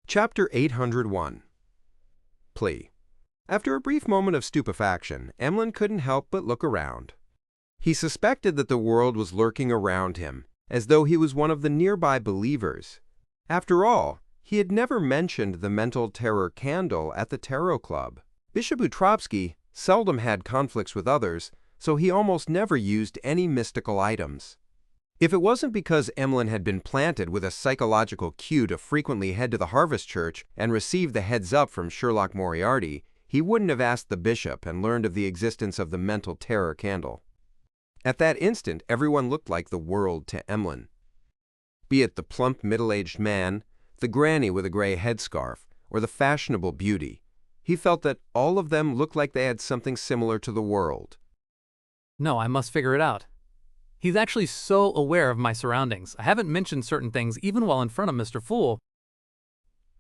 Chapter 801 Plea. After a brief moment of stupefaction, Emlyn couldn't help but look around. He suspected that the world was lurking around him, as though he was one of the nearby believers. After all, he had never mentioned the mental terror candle at the Tarot Club. Bishop Utrovsky seldom had conflicts with others, so he almost never used any mystical items. If it wasn't because Emlyn had been planted with a psychological cue to frequently head to the Harvest Church and receive the heads-up from Sherlock Moriarty, he wouldn't have asked the bishop and learned of the existence of the mental terror candle. At that instant, everyone looked like the world to Emlyn. Be it the plump middle-aged man, the granny with a gray headscarf, or the fashionable beauty, he felt that all of them looked like they had something similar to the world. No, I must figure it out. He's actually so aware of my surroundings. I haven't mentioned certain things even while in front of Mr. Fool.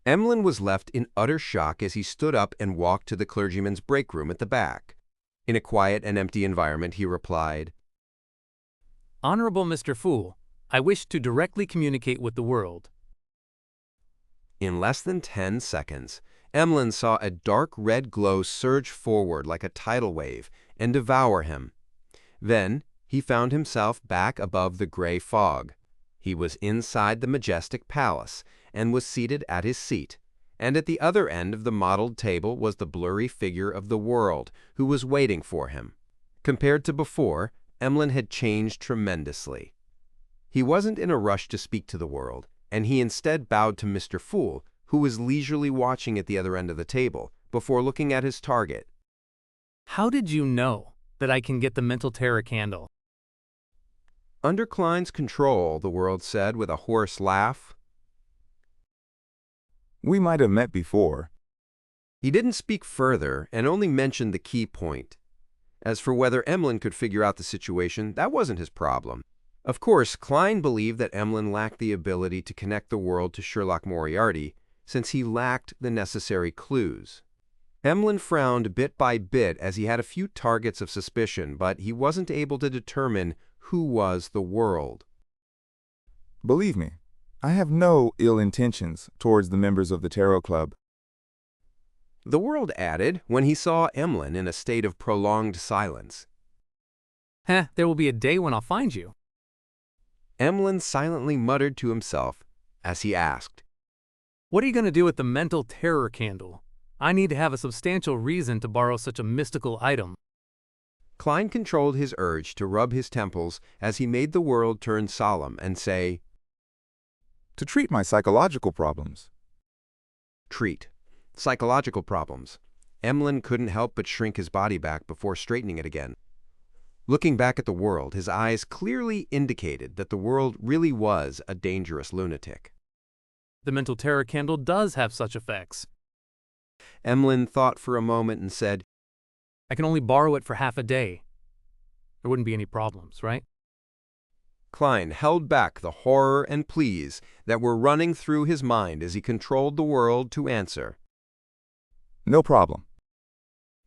Emlyn was left in utter shock as he stood up and walked to the clergyman's break room at the back. In a quiet and empty environment, he replied, Honorable Mr. Fool, I wish to directly communicate with the world. In less than 10 seconds, Emlyn saw a dark red glow surge forward like a tidal wave and devour him. Then, he found himself back above the gray fog. He was inside the majestic palace and was seated at his seat, and at the other end of the mottled table was the blurry figure of the world who was waiting for him. Compared to before, Emlyn had changed tremendously. He wasn't in a rush to speak to the world, and he instead bowed to Mr. Fool, who was leisurely watching at the other end of the table, before looking at his target. How did you know that I can get the mental terror candle? Under Klein's control, the world said with a hoarse laugh. We might have met before. He didn't speak further and only mentioned the key point. As for whether Emlyn could figure out the situation, that wasn't his problem. Of course, Klein believed that Emlyn lacked the ability to connect the world to Sherlock Moriarty, since he lacked the necessary clues. Emlyn frowned bit by bit as he had a few targets of suspicion, but he wasn't able to determine who was the world. Believe me, I have no ill intentions towards the members of the Tarot Club. The world added when he saw Emlyn in a state of prolonged silence. There will be a day when I'll find you. Emlyn silently muttered to himself as he asked, What are you going to do with the mental terror candle? I need to have a substantial reason to borrow such a mystical item. Klein controlled his urge to rub his temples as he made the world turn solemn and say, To treat my psychological problems. Treat. Psychological problems. Emlyn couldn't help but shrink his body back before straightening it again. Looking back at the world, his eyes clearly indicated that the world really was a dangerous lunatic. The mental terror candle does have such effects. Emlyn thought for a moment and said, I can only borrow it for half a day. There wouldn't be any problems, right? Klein held back the horror and pleas that were running through his mind as he controlled the world to answer. No problem.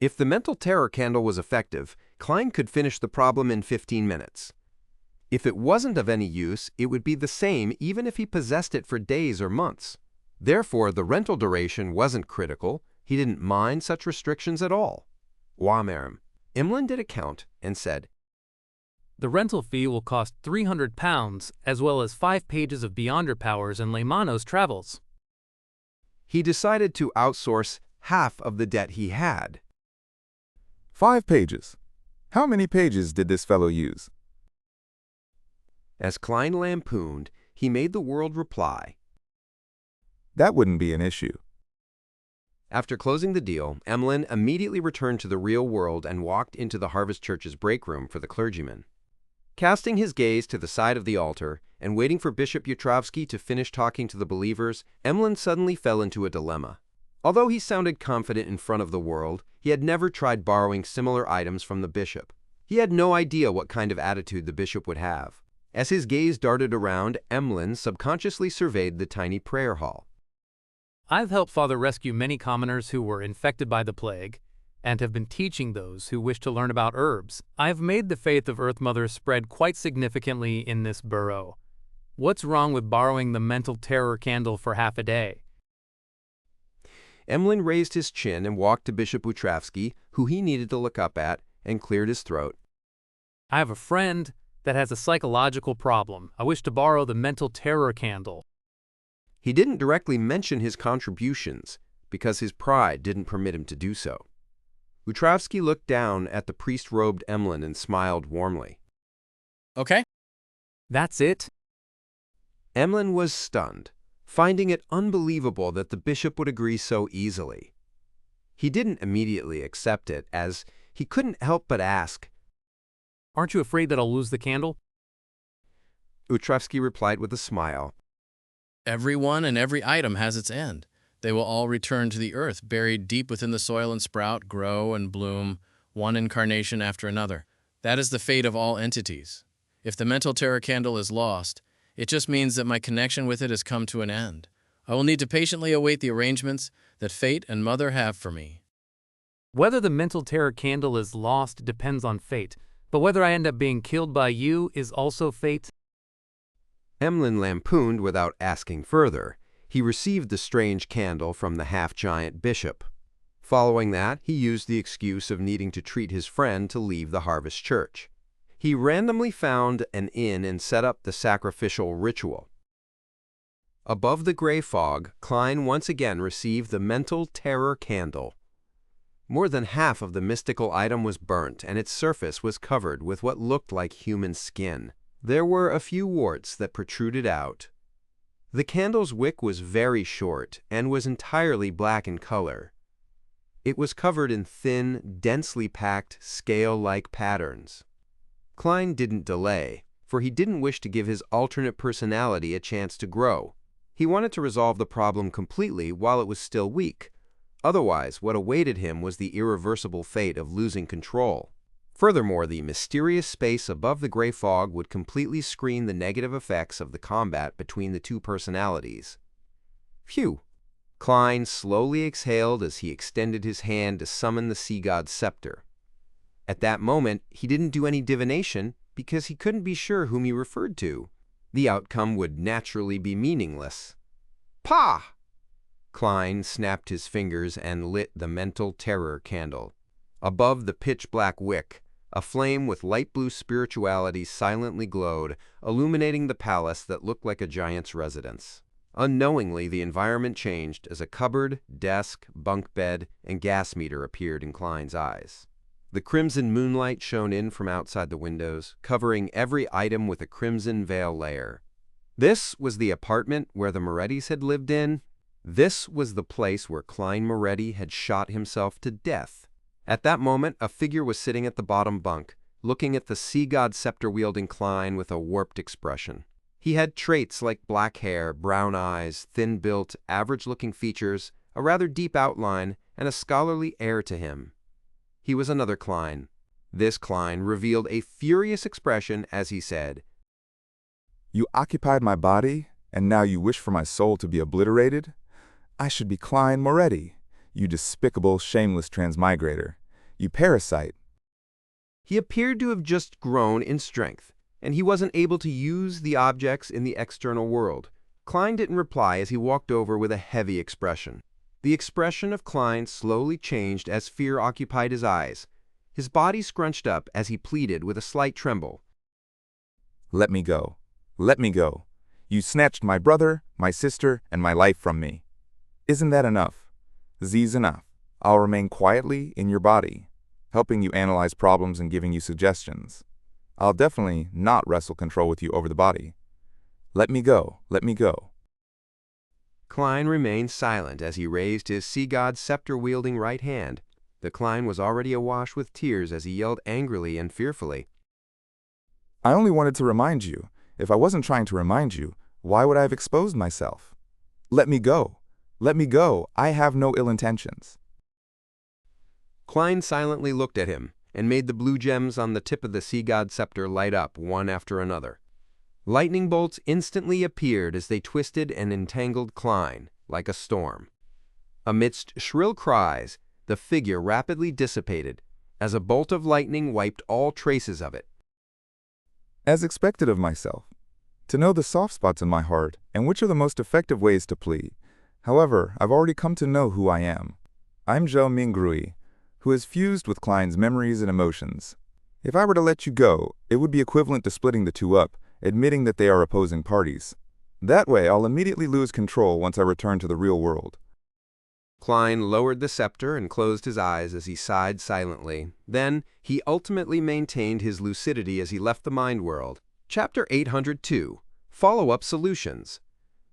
If the mental terror candle was effective, Klein could finish the problem in 15 minutes. If it wasn't of any use, it would be the same even if he possessed it for days or months. Therefore, the rental duration wasn't critical. He didn't mind such restrictions at all. Wamerum. Emlyn did a count and said, The rental fee will cost £300, as well as 5 pages of Beyonder Powers and Leymano's Travels. He decided to outsource half of the debt he had. 5 pages. How many pages did this fellow use? As Klein lampooned, he made the world reply, That wouldn't be an issue. After closing the deal, Emlyn immediately returned to the real world and walked into the Harvest Church's break room for the clergyman. Casting his gaze to the side of the altar and waiting for Bishop Utrovsky to finish talking to the believers, Emlyn suddenly fell into a dilemma. Although he sounded confident in front of the world, he had never tried borrowing similar items from the bishop. He had no idea what kind of attitude the bishop would have. As his gaze darted around, Emlyn subconsciously surveyed the tiny prayer hall. I've helped Father rescue many commoners who were infected by the plague, and have been teaching those who wish to learn about herbs. I've made the faith of Earth Mother spread quite significantly in this borough. What's wrong with borrowing the mental terror candle for half a day? Emlyn raised his chin and walked to Bishop Wutrawski, who he needed to look up at, and cleared his throat. I have a friend that has a psychological problem. I wish to borrow the mental terror candle. He didn't directly mention his contributions, because his pride didn't permit him to do so. Wutrawski looked down at the priest-robed Emlyn and smiled warmly. Okay. That's it? Emlyn was stunned, finding it unbelievable that the bishop would agree so easily. He didn't immediately accept it, as he couldn't help but ask, Aren't you afraid that I'll lose the candle? Wutrawski replied with a smile. Everyone and every item has its end. They will all return to the earth, buried deep within the soil and sprout, grow and bloom, one incarnation after another. That is the fate of all entities. If the mental terror candle is lost, it just means that my connection with it has come to an end. I will need to patiently await the arrangements that fate and Mother have for me. Whether the mental terror candle is lost depends on fate, but whether I end up being killed by you is also fate. Emlyn lampooned without asking further. He received the strange candle from the half-giant bishop. Following that, he used the excuse of needing to treat his friend to leave the Harvest Church. He randomly found an inn and set up the sacrificial ritual. Above the gray fog, Klein once again received the mental terror candle. More than half of the mystical item was burnt, and its surface was covered with what looked like human skin. There were a few warts that protruded out. The candle's wick was very short and was entirely black in color. It was covered in thin, densely packed, scale-like patterns. Klein didn't delay, for he didn't wish to give his alternate personality a chance to grow. He wanted to resolve the problem completely while it was still weak. Otherwise, what awaited him was the irreversible fate of losing control. Furthermore, the mysterious space above the gray fog would completely screen the negative effects of the combat between the two personalities. Phew! Klein slowly exhaled as he extended his hand to summon the sea god's scepter. At that moment, he didn't do any divination because he couldn't be sure whom he referred to. The outcome would naturally be meaningless. Pah! Klein snapped his fingers and lit the mental terror candle. Above the pitch-black wick, a flame with light blue spirituality silently glowed, illuminating the palace that looked like a giant's residence. Unknowingly, the environment changed as a cupboard, desk, bunk bed, and gas meter appeared in Klein's eyes. The crimson moonlight shone in from outside the windows, covering every item with a crimson veil layer. This was the apartment where the Morettis had lived in. This was the place where Klein Moretti had shot himself to death. At that moment, a figure was sitting at the bottom bunk, looking at the sea god scepter-wielding Klein with a warped expression. He had traits like black hair, brown eyes, thin-built, average-looking features, a rather deep outline, and a scholarly air to him. He was another Klein. This Klein revealed a furious expression as he said, You occupied my body, and now you wish for my soul to be obliterated? I should be Klein Moretti, you despicable, shameless transmigrator. You parasite. He appeared to have just grown in strength, and he wasn't able to use the objects in the external world. Klein didn't reply as he walked over with a heavy expression. The expression of Klein slowly changed as fear occupied his eyes. His body scrunched up as he pleaded with a slight tremble. Let me go. Let me go. You snatched my brother, my sister, and my life from me. Isn't that enough? Z's enough. I'll remain quietly in your body, helping you analyze problems and giving you suggestions. I'll definitely not wrestle control with you over the body. Let me go. Let me go. Klein remained silent as he raised his sea god's scepter-wielding right hand. The Klein was already awash with tears as he yelled angrily and fearfully. I only wanted to remind you. If I wasn't trying to remind you, why would I have exposed myself? Let me go. Let me go. I have no ill intentions. Klein silently looked at him and made the blue gems on the tip of the sea god scepter light up one after another. Lightning bolts instantly appeared as they twisted and entangled Klein like a storm. Amidst shrill cries, the figure rapidly dissipated as a bolt of lightning wiped all traces of it. As expected of myself, to know the soft spots in my heart and which are the most effective ways to plea, However, I've already come to know who I am. I'm Zhou Mingrui, who has fused with Klein's memories and emotions. If I were to let you go, it would be equivalent to splitting the two up, admitting that they are opposing parties. That way, I'll immediately lose control once I return to the real world. Klein lowered the scepter and closed his eyes as he sighed silently. Then, he ultimately maintained his lucidity as he left the mind world. Chapter 802, Follow-up Solutions.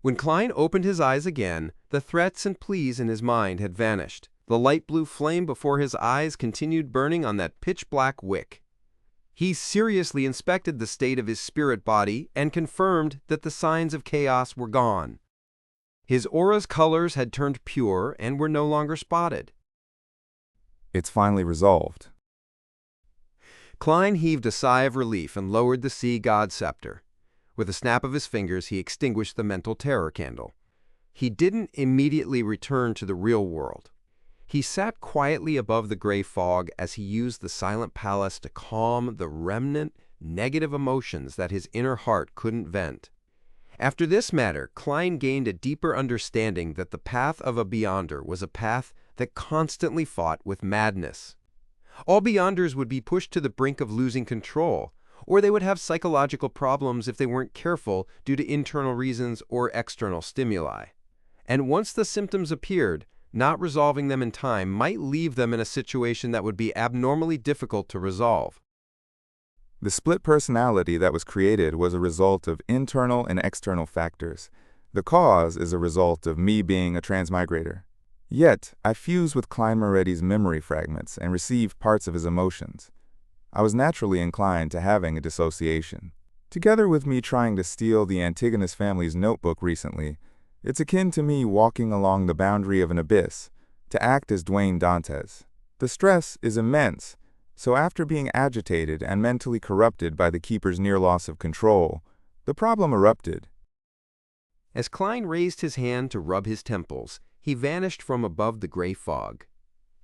When Klein opened his eyes again, the threats and pleas in his mind had vanished. The light blue flame before his eyes continued burning on that pitch-black wick. He seriously inspected the state of his spirit body and confirmed that the signs of chaos were gone. His aura's colors had turned pure and were no longer spotted. It's finally resolved. Klein heaved a sigh of relief and lowered the sea god scepter. With a snap of his fingers, he extinguished the mental terror candle. He didn't immediately return to the real world. He sat quietly above the gray fog as he used the silent palace to calm the remnant negative emotions that his inner heart couldn't vent. After this matter, Klein gained a deeper understanding that the path of a Beyonder was a path that constantly fought with madness. All Beyonders would be pushed to the brink of losing control, or they would have psychological problems if they weren't careful due to internal reasons or external stimuli. And once the symptoms appeared, not resolving them in time might leave them in a situation that would be abnormally difficult to resolve. The split personality that was created was a result of internal and external factors. The cause is a result of me being a transmigrator. Yet, I fused with Klein Moretti's memory fragments and received parts of his emotions. I was naturally inclined to having a dissociation. Together with me trying to steal the Antigonus family's notebook recently, it's akin to me walking along the boundary of an abyss, to act as Dwayne Dantes. The stress is immense, so after being agitated and mentally corrupted by the keeper's near loss of control, the problem erupted. As Klein raised his hand to rub his temples, he vanished from above the gray fog.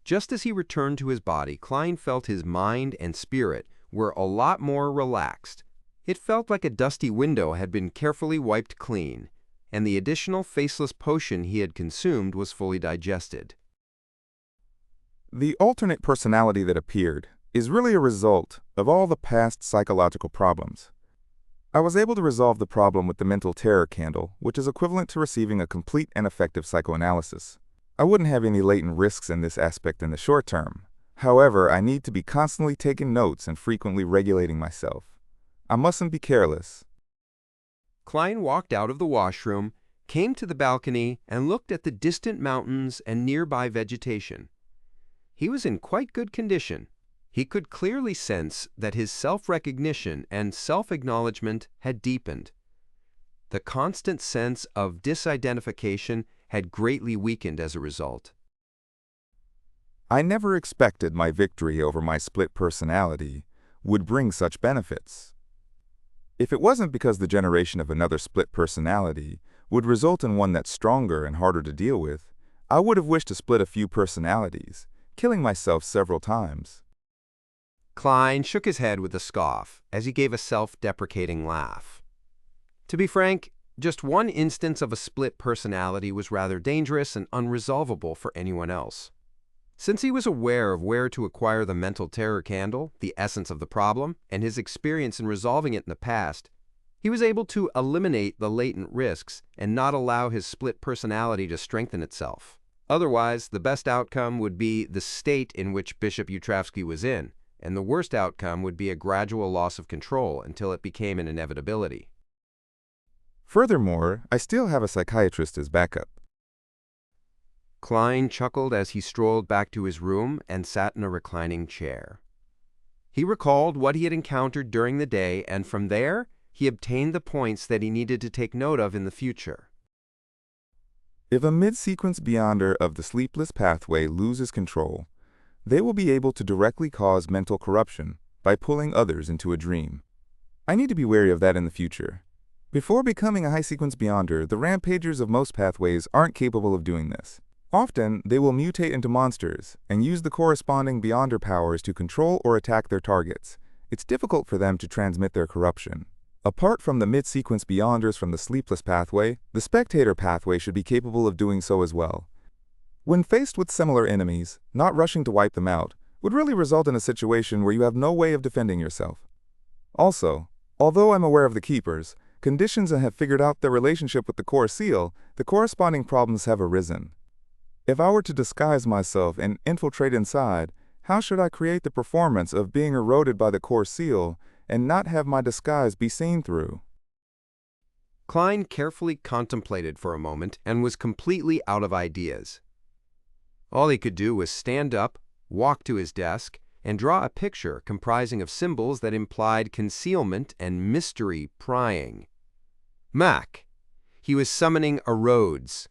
Just as he returned to his body, Klein felt his mind and spirit were a lot more relaxed. It felt like a dusty window had been carefully wiped clean, and the additional faceless potion he had consumed was fully digested. The alternate personality that appeared is really a result of all the past psychological problems. I was able to resolve the problem with the mental terror candle, which is equivalent to receiving a complete and effective psychoanalysis. I wouldn't have any latent risks in this aspect in the short term. However, I need to be constantly taking notes and frequently regulating myself. I mustn't be careless. Klein walked out of the washroom, came to the balcony, and looked at the distant mountains and nearby vegetation. He was in quite good condition. He could clearly sense that his self-recognition and self-acknowledgement had deepened. The constant sense of disidentification had greatly weakened as a result. I never expected my victory over my split personality would bring such benefits. If it wasn't because the generation of another split personality would result in one that's stronger and harder to deal with, I would have wished to split a few personalities, killing myself several times. Klein shook his head with a scoff as he gave a self-deprecating laugh. To be frank, just one instance of a split personality was rather dangerous and unresolvable for anyone else. Since he was aware of where to acquire the mental terror candle, the essence of the problem, and his experience in resolving it in the past, he was able to eliminate the latent risks and not allow his split personality to strengthen itself. Otherwise, the best outcome would be the state in which Bishop Utravsky was in, and the worst outcome would be a gradual loss of control until it became an inevitability. Furthermore, I still have a psychiatrist as backup. Klein chuckled as he strolled back to his room and sat in a reclining chair. He recalled what he had encountered during the day, and from there, he obtained the points that he needed to take note of in the future. If a mid-sequence Beyonder of the sleepless pathway loses control, they will be able to directly cause mental corruption by pulling others into a dream. I need to be wary of that in the future. Before becoming a high-sequence Beyonder, the rampagers of most pathways aren't capable of doing this. Often, they will mutate into monsters and use the corresponding Beyonder powers to control or attack their targets. It's difficult for them to transmit their corruption. Apart from the mid-sequence beyonders from the sleepless pathway, the spectator pathway should be capable of doing so as well. When faced with similar enemies, not rushing to wipe them out would really result in a situation where you have no way of defending yourself. Also, although I'm aware of the keepers, conditions and have figured out their relationship with the core seal, the corresponding problems have arisen. If I were to disguise myself and infiltrate inside, how should I create the performance of being eroded by the core seal and not have my disguise be seen through? Klein carefully contemplated for a moment and was completely out of ideas. All he could do was stand up, walk to his desk, and draw a picture comprising of symbols that implied concealment and mystery prying. Mac. He was summoning erodes.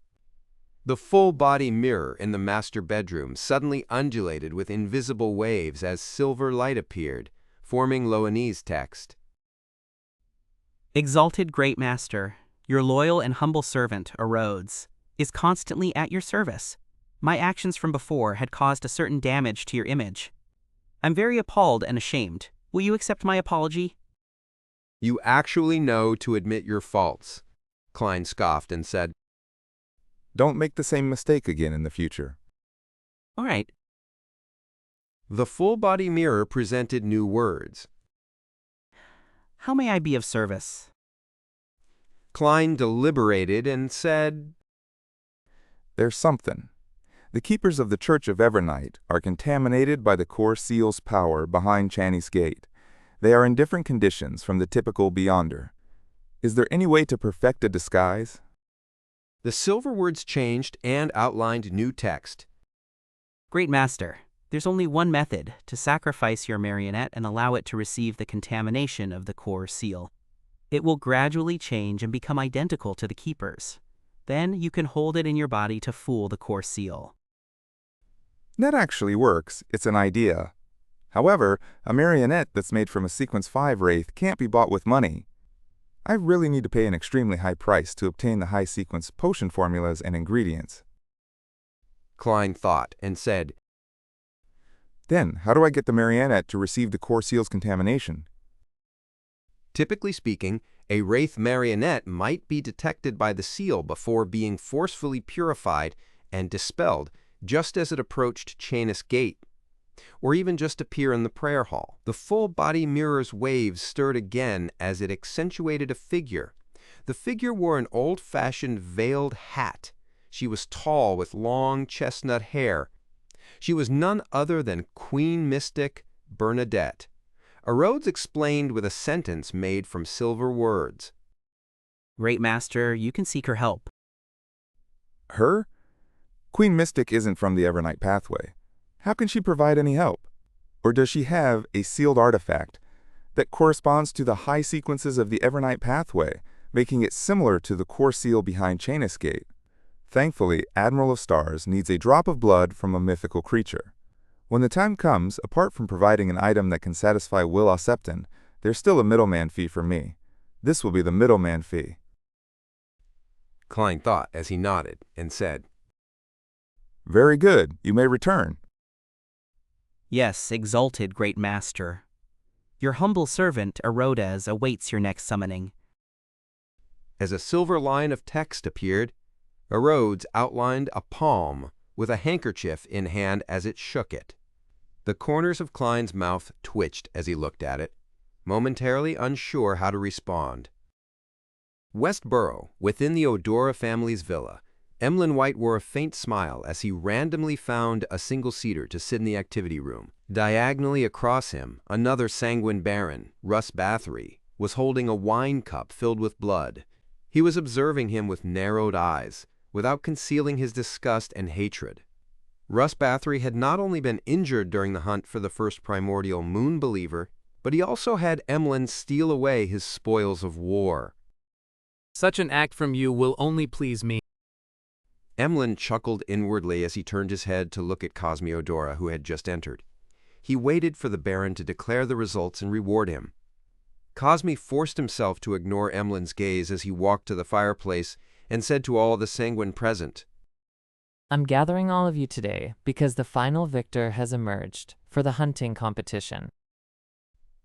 The full-body mirror in the master bedroom suddenly undulated with invisible waves as silver light appeared, forming Loanese text. Exalted Great Master, your loyal and humble servant, Erodes, is constantly at your service. My actions from before had caused a certain damage to your image. I'm very appalled and ashamed. Will you accept my apology? You actually know to admit your faults, Klein scoffed and said. Don't make the same mistake again in the future. All right. The full-body mirror presented new words. How may I be of service? Klein deliberated and said, There's something. The keepers of the Church of Evernight are contaminated by the core seal's power behind Channy's gate. They are in different conditions from the typical Beyonder. Is there any way to perfect a disguise? The silver words changed and outlined new text. Great Master, there's only one method, to sacrifice your marionette and allow it to receive the contamination of the core seal. It will gradually change and become identical to the keepers. Then you can hold it in your body to fool the core seal. That actually works. It's an idea. However, a marionette that's made from a Sequence 5 wraith can't be bought with money. I really need to pay an extremely high price to obtain the high sequence potion formulas and ingredients. Klein thought and said, Then, how do I get the marionette to receive the core seal's contamination? Typically speaking, a wraith marionette might be detected by the seal before being forcefully purified and dispelled just as it approached Channis Gate, or even just appear in the prayer hall. The full-body mirror's waves stirred again as it accentuated a figure. The figure wore an old-fashioned veiled hat. She was tall with long chestnut hair. She was none other than Queen Mystic Bernadette. Erodes explained with a sentence made from silver words. Great Master, you can seek her help. Her? Queen Mystic isn't from the Evernight pathway. How can she provide any help? Or does she have a sealed artifact that corresponds to the high sequences of the Evernight pathway, making it similar to the core seal behind Channis Gate? Thankfully, Admiral of Stars needs a drop of blood from a mythical creature. When the time comes, apart from providing an item that can satisfy Will Septon, there's still a middleman fee for me. This will be the middleman fee. Klein thought as he nodded and said, Very good. You may return. Yes, exalted Great Master. Your humble servant, Erodes, awaits your next summoning. As a silver line of text appeared, Erodes outlined a palm with a handkerchief in hand as it shook it. The corners of Klein's mouth twitched as he looked at it, momentarily unsure how to respond. Westboro, within the Odora family's villa, Emlyn White wore a faint smile as he randomly found a single-seater to sit in the activity room. Diagonally across him, another sanguine baron, Russ Bathory, was holding a wine cup filled with blood. He was observing him with narrowed eyes, without concealing his disgust and hatred. Russ Bathory had not only been injured during the hunt for the first primordial moon believer, but he also had Emlyn steal away his spoils of war. Such an act from you will only please me. Emlyn chuckled inwardly as he turned his head to look at Cosmiodora, who had just entered. He waited for the Baron to declare the results and reward him. Cosmi forced himself to ignore Emlyn's gaze as he walked to the fireplace and said to all the sanguine present, I'm gathering all of you today because the final victor has emerged for the hunting competition.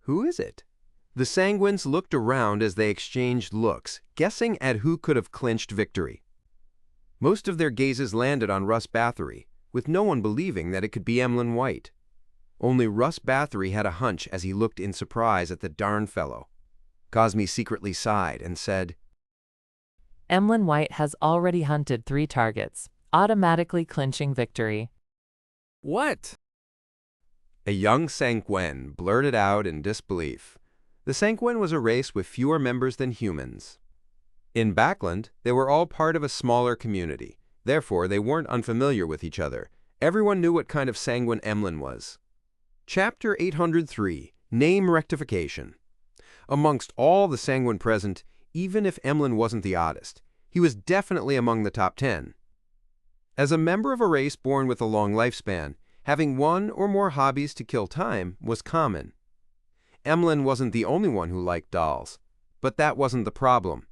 Who is it? The Sanguines looked around as they exchanged looks, guessing at who could have clinched victory. Most of their gazes landed on Russ Bathory, with no one believing that it could be Emlyn White. Only Russ Bathory had a hunch as he looked in surprise at the darn fellow. Cosme secretly sighed and said, Emlyn White has already hunted 3 targets, automatically clinching victory. What? A young Sanguine blurted out in disbelief. The Sanguine was a race with fewer members than humans. In Backland, they were all part of a smaller community. Therefore, they weren't unfamiliar with each other. Everyone knew what kind of Sanguine Emlyn was. Chapter 803, Name Rectification. Amongst all the Sanguine present, even if Emlyn wasn't the oddest, he was definitely among the top 10. As a member of a race born with a long lifespan, having one or more hobbies to kill time was common. Emlyn wasn't the only one who liked dolls, but that wasn't the problem.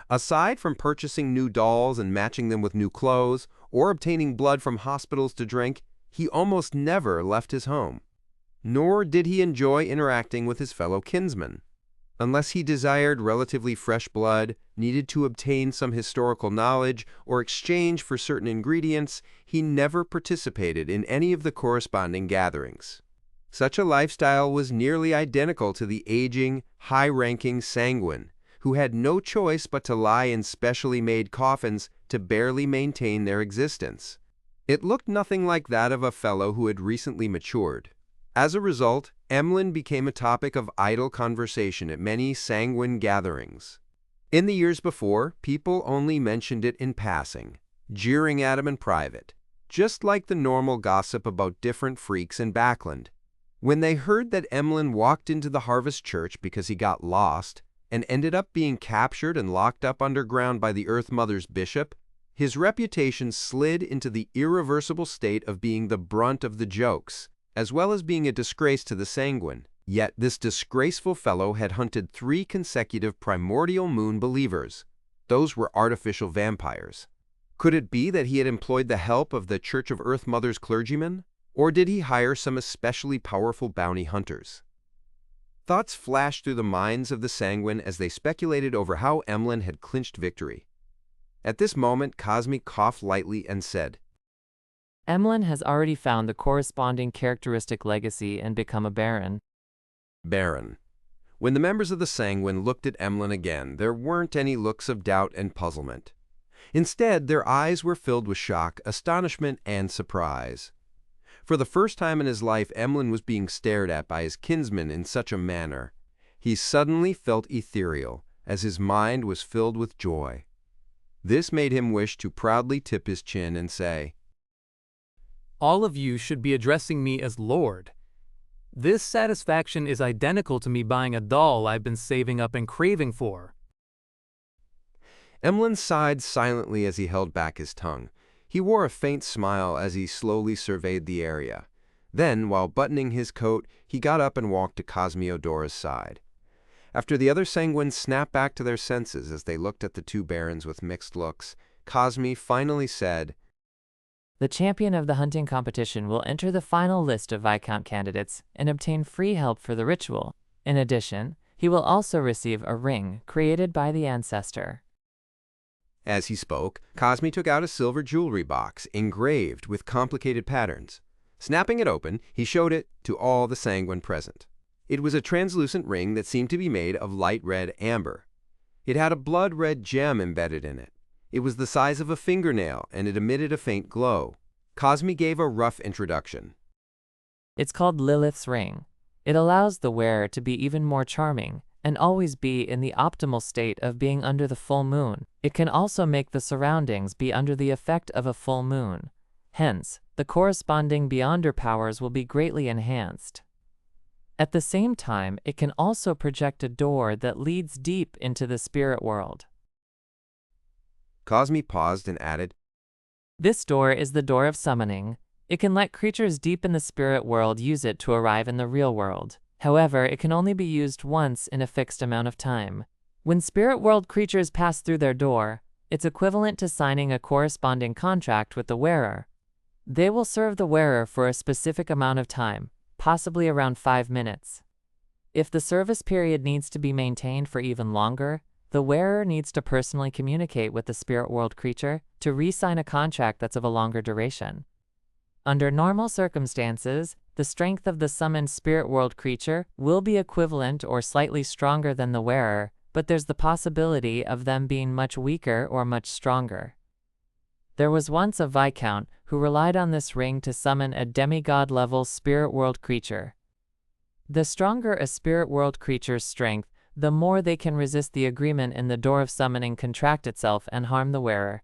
Aside from purchasing new dolls and matching them with new clothes, or obtaining blood from hospitals to drink, he almost never left his home. Nor did he enjoy interacting with his fellow kinsmen. Unless he desired relatively fresh blood, needed to obtain some historical knowledge, or exchange for certain ingredients, he never participated in any of the corresponding gatherings. Such a lifestyle was nearly identical to the aging, high-ranking Sanguine, who had no choice but to lie in specially made coffins to barely maintain their existence. It looked nothing like that of a fellow who had recently matured. As a result, Emlyn became a topic of idle conversation at many Sanguine gatherings. In the years before, people only mentioned it in passing, jeering at him in private, just like the normal gossip about different freaks in Backland. When they heard that Emlyn walked into the Harvest Church because he got lost and ended up being captured and locked up underground by the Earth Mother's bishop, his reputation slid into the irreversible state of being the brunt of the jokes, as well as being a disgrace to the Sanguine. Yet this disgraceful fellow had hunted 3 consecutive primordial moon believers. Those were artificial vampires. Could it be that he had employed the help of the Church of Earth Mother's clergymen? Or did he hire some especially powerful bounty hunters? Thoughts flashed through the minds of the Sanguine as they speculated over how Emlyn had clinched victory. At this moment, Cosme coughed lightly and said, Emlyn has already found the corresponding characteristic legacy and become a baron. Baron. When the members of the Sanguine looked at Emlyn again, there weren't any looks of doubt and puzzlement. Instead, their eyes were filled with shock, astonishment, and surprise. For the first time in his life, Emlyn was being stared at by his kinsmen in such a manner. He suddenly felt ethereal, as his mind was filled with joy. This made him wish to proudly tip his chin and say, All of you should be addressing me as Lord. This satisfaction is identical to me buying a doll I've been saving up and craving for. Emlyn sighed silently as he held back his tongue. He wore a faint smile as he slowly surveyed the area. Then, while buttoning his coat, he got up and walked to Cosmiodora's side. After the other Sanguines snapped back to their senses as they looked at the 2 barons with mixed looks, Cosme finally said, The champion of the hunting competition will enter the final list of Viscount candidates and obtain free help for the ritual. In addition, he will also receive a ring created by the ancestor. As he spoke, Cosme took out a silver jewelry box engraved with complicated patterns. Snapping it open, he showed it to all the Sanguine present. It was a translucent ring that seemed to be made of light red amber. It had a blood-red gem embedded in it. It was the size of a fingernail, and it emitted a faint glow. Cosme gave a rough introduction. It's called Lilith's ring. It allows the wearer to be even more charming and always be in the optimal state of being under the full moon. It can also make the surroundings be under the effect of a full moon. Hence, the corresponding Beyonder powers will be greatly enhanced. At the same time, it can also project a door that leads deep into the spirit world. Cosme paused and added, This door is the door of summoning. It can let creatures deep in the spirit world use it to arrive in the real world. However, it can only be used once in a fixed amount of time. When spirit world creatures pass through their door, it's equivalent to signing a corresponding contract with the wearer. They will serve the wearer for a specific amount of time, possibly around 5 minutes. If the service period needs to be maintained for even longer, the wearer needs to personally communicate with the spirit world creature to re-sign a contract that's of a longer duration. Under normal circumstances, the strength of the summoned spirit world creature will be equivalent or slightly stronger than the wearer, but there's the possibility of them being much weaker or much stronger. There was once a viscount who relied on this ring to summon a demigod-level spirit world creature. The stronger a spirit world creature's strength, the more they can resist the agreement in the door of summoning contract itself and harm the wearer.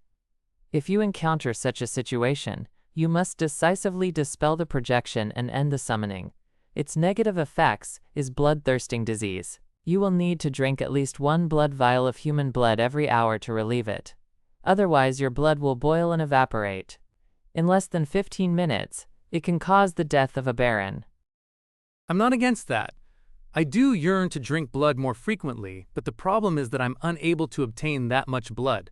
If you encounter such a situation, you must decisively dispel the projection and end the summoning. Its negative effects is bloodthirsting disease. You will need to drink at least 1 blood vial of human blood every hour to relieve it. Otherwise, your blood will boil and evaporate. In less than 15 minutes, it can cause the death of a baron. I'm not against that. I do yearn to drink blood more frequently, but the problem is that I'm unable to obtain that much blood.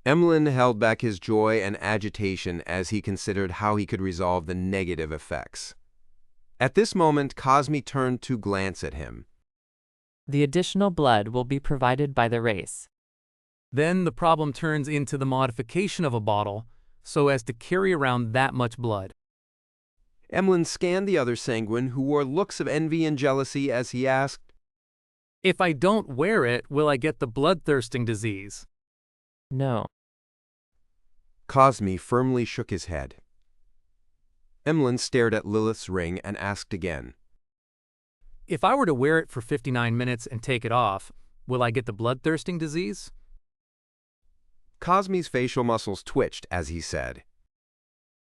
Emlyn held back his joy and agitation as he considered how he could resolve the negative effects. At this moment, Cosme turned to glance at him. The additional blood will be provided by the race. Then the problem turns into the modification of a bottle so as to carry around that much blood. Emlyn scanned the other sanguine, who wore looks of envy and jealousy, as he asked, If I don't wear it, will I get the bloodthirsting disease? No. Cosme firmly shook his head. Emlyn stared at Lilith's ring and asked again, If I were to wear it for 59 minutes and take it off, will I get the bloodthirsting disease? Cosme's facial muscles twitched as he said,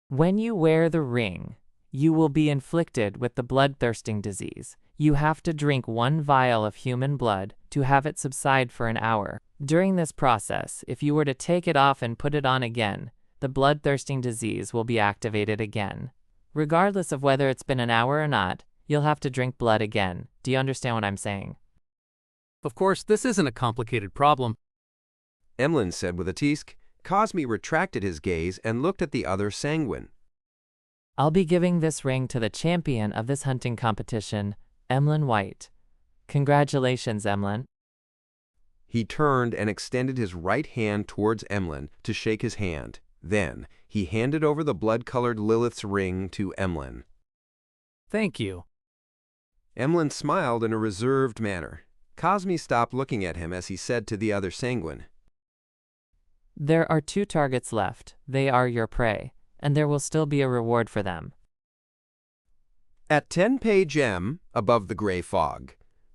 When you wear the ring, you will be inflicted with the bloodthirsting disease. You have to drink 1 vial of human blood to have it subside for an hour. During this process, if you were to take it off and put it on again, the bloodthirsting disease will be activated again. Regardless of whether it's been an hour or not, you'll have to drink blood again. Do you understand what I'm saying? Of course, this isn't a complicated problem. Emlyn said with a teask. Cosme retracted his gaze and looked at the other sanguine. I'll be giving this ring to the champion of this hunting competition, Emlyn White. Congratulations, Emlyn. He turned and extended his right hand towards Emlyn to shake his hand. Then, he handed over the blood-colored Lilith's ring to Emlyn. Thank you. Emlyn smiled in a reserved manner. Cosme stopped looking at him as he said to the other sanguine, There are 2 targets left. They are your prey, and there will still be a reward for them. At 10-page M, above the gray fog,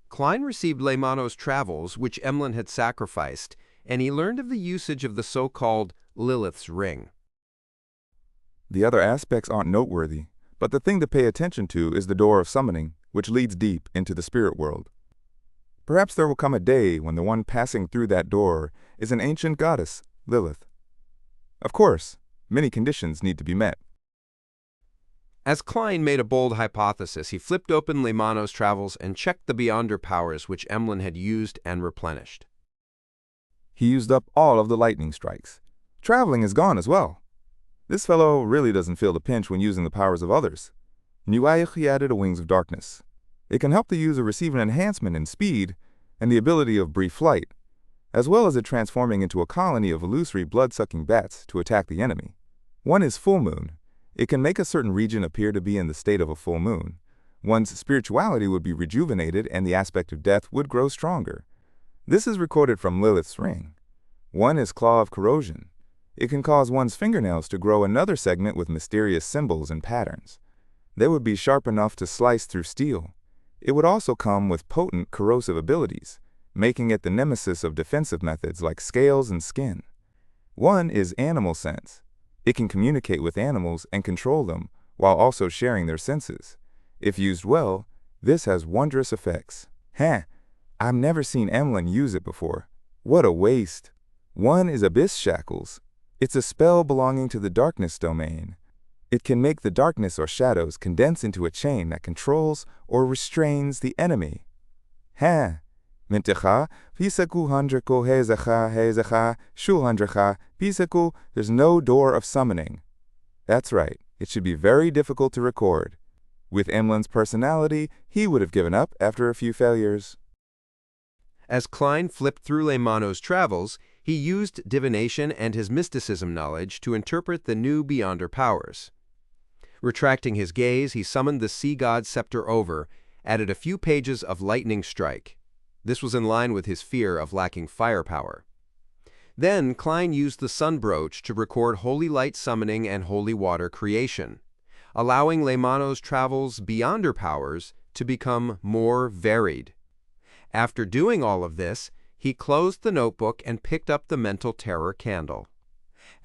Klein received Leimano's travels, which Emlyn had sacrificed, and he learned of the usage of the so-called Lilith's ring. The other aspects aren't noteworthy, but the thing to pay attention to is the door of summoning, which leads deep into the spirit world. Perhaps there will come a day when the one passing through that door is an ancient goddess, Lilith. Of course, many conditions need to be met. As Klein made a bold hypothesis, he flipped open Leimano's travels and checked the Beyonder powers which Emlyn had used and replenished. He used up all of the lightning strikes. Traveling is gone as well. This fellow really doesn't feel the pinch when using the powers of others. He added a Wings of Darkness. It can help the user receive an enhancement in speed and the ability of brief flight, as well as it transforming into a colony of illusory blood-sucking bats to attack the enemy. One is full moon. It can make a certain region appear to be in the state of a full moon. One's spirituality would be rejuvenated and the aspect of death would grow stronger. This is recorded from Lilith's ring. One is Claw of Corrosion. It can cause one's fingernails to grow another segment with mysterious symbols and patterns. They would be sharp enough to slice through steel. It would also come with potent corrosive abilities, making it the nemesis of defensive methods like scales and skin. One is Animal Sense. It can communicate with animals and control them while also sharing their senses. If used well, this has wondrous effects. I've never seen Emlyn use it before. What a waste. One is Abyss Shackles. It's a spell belonging to the darkness domain. It can make the darkness or shadows condense into a chain that controls or restrains the enemy. Mintecha, pisaku handreko hezecha, shulhandrecha, pisaku, there's no door of summoning. That's right, it should be very difficult to record. With Emlyn's personality, he would have given up after a few failures. As Klein flipped through Leymano's travels, he used divination and his mysticism knowledge to interpret the new Beyonder powers. Retracting his gaze, he summoned the sea god's scepter over, added a few pages of lightning strike. This was in line with his fear of lacking firepower. Then Klein used the sun brooch to record holy light summoning and holy water creation, allowing Leymano's travels' Beyonder powers to become more varied. After doing all of this, he closed the notebook and picked up the mental terror candle.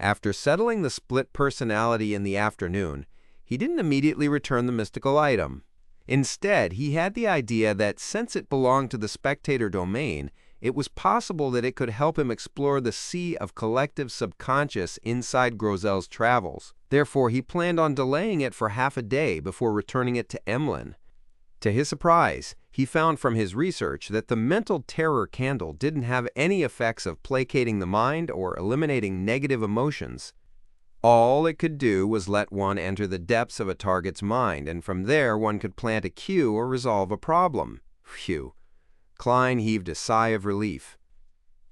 After settling the split personality in the afternoon, he didn't immediately return the mystical item. Instead, he had the idea that since it belonged to the spectator domain, it was possible that it could help him explore the sea of collective subconscious inside Grozel's travels. Therefore, he planned on delaying it for half a day before returning it to Emlyn. To his surprise, he found from his research that the mental terror candle didn't have any effects of placating the mind or eliminating negative emotions. All it could do was let one enter the depths of a target's mind, and from there one could plant a cue or resolve a problem. Phew. Klein heaved a sigh of relief.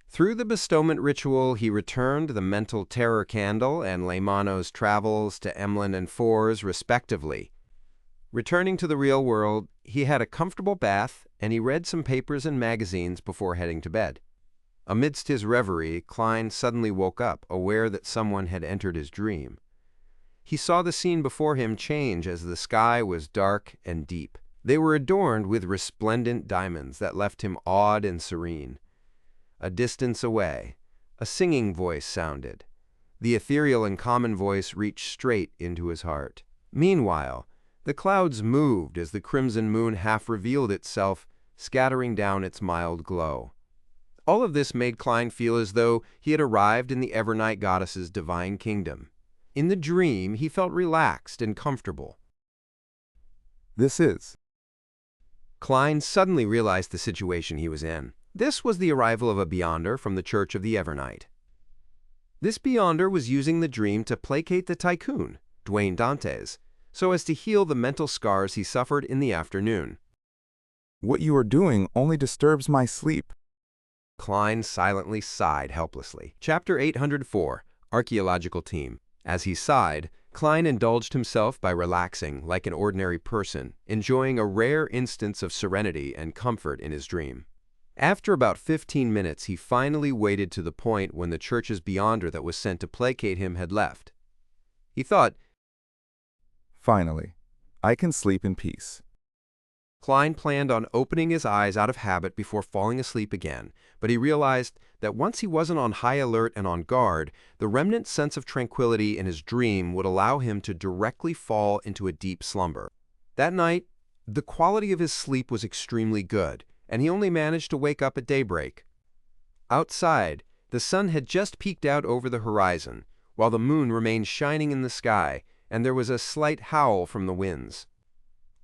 Through the bestowment ritual, he returned the mental terror candle and Leymano's travels to Emlyn and Fors, respectively. Returning to the real world, he had a comfortable bath, and he read some papers and magazines before heading to bed. Amidst his reverie, Klein suddenly woke up, aware that someone had entered his dream. He saw the scene before him change as the sky was dark and deep. They were adorned with resplendent diamonds that left him awed and serene. A distance away, a singing voice sounded. The ethereal and common voice reached straight into his heart. Meanwhile, the clouds moved as the crimson moon half revealed itself, scattering down its mild glow. All of this made Klein feel as though he had arrived in the Evernight goddess's divine kingdom. In the dream, he felt relaxed and comfortable. This is. Klein suddenly realized the situation he was in. This was the arrival of a Beyonder from the Church of the Evernight. This Beyonder was using the dream to placate the tycoon, Dwayne Dantes, so as to heal the mental scars he suffered in the afternoon. What you are doing only disturbs my sleep. Klein silently sighed helplessly. Chapter 804, Archaeological Team. As he sighed, Klein indulged himself by relaxing like an ordinary person, enjoying a rare instance of serenity and comfort in his dream. After about 15 minutes, he finally waited to the point when the church's Beyonder that was sent to placate him had left. He thought, Finally, I can sleep in peace. Klein planned on opening his eyes out of habit before falling asleep again, but he realized that once he wasn't on high alert and on guard, the remnant sense of tranquility in his dream would allow him to directly fall into a deep slumber. That night, the quality of his sleep was extremely good, and he only managed to wake up at daybreak. Outside, the sun had just peeked out over the horizon, while the moon remained shining in the sky, and there was a slight howl from the winds.